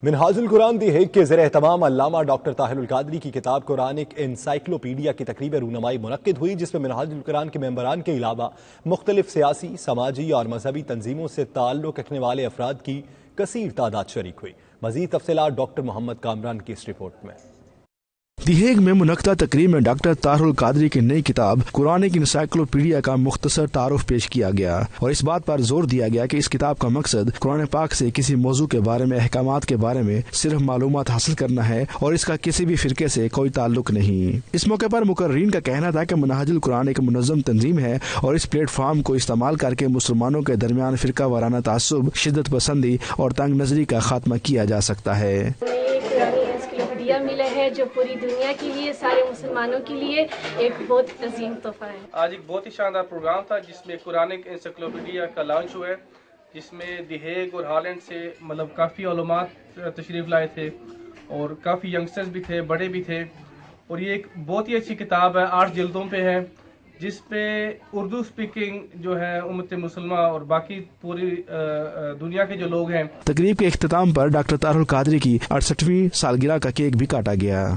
منہاج القرآن دی ہیگ کے زیر اہتمام علامہ ڈاکٹر طاہر القادری کی کتاب قرآنک انسائیکلوپیڈیا کی تقریب رونمائی منعقد ہوئی، جس میں منہاج القرآن کے ممبران کے علاوہ مختلف سیاسی، سماجی اور مذہبی تنظیموں سے تعلق رکھنے والے افراد کی کثیر تعداد شریک ہوئی۔ مزید تفصیلات ڈاکٹر محمد کامران کی اس رپورٹ میں۔ دی ہیگ میں منعقدہ تقریب میں ڈاکٹر طاہر القادری کی نئی کتاب قرآنک انسائیکلوپیڈیا کا مختصر تعارف پیش کیا گیا اور اس بات پر زور دیا گیا کہ اس کتاب کا مقصد قرآن پاک سے کسی موضوع کے بارے میں، احکامات کے بارے میں صرف معلومات حاصل کرنا ہے اور اس کا کسی بھی فرقے سے کوئی تعلق نہیں۔ اس موقع پر مقررین کا کہنا تھا کہ منہاج القرآن ایک منظم تنظیم ہے اور اس پلیٹ فارم کو استعمال کر کے مسلمانوں کے درمیان فرقہ وارانہ تعصب، شدت پسندی اور تنگ نظری کا خاتمہ کیا جا سکتا ہے۔ ملا ہے جو پوری دنیا کے لیے، سارے مسلمانوں کے لیے ایک بہت عظیم تحفہ ہے۔ آج ایک بہت ہی شاندار پروگرام تھا جس میں قرآنک انسائیکلوپیڈیا کا لانچ ہوا ہے، جس میں دی ہیگ اور ہالینڈ سے کافی علماء تشریف لائے تھے اور کافی ینگسٹرز بھی تھے، بڑے بھی تھے، اور یہ ایک بہت ہی اچھی کتاب ہے، 8 جلدوں پہ ہے، جس پہ اردو سپیکنگ جو ہے امت مسلمہ اور باقی پوری دنیا کے جو لوگ ہیں۔ تقریب کے اختتام پر ڈاکٹر طاہر القادری کی 68ویں سالگرہ کا کیک بھی کاٹا گیا۔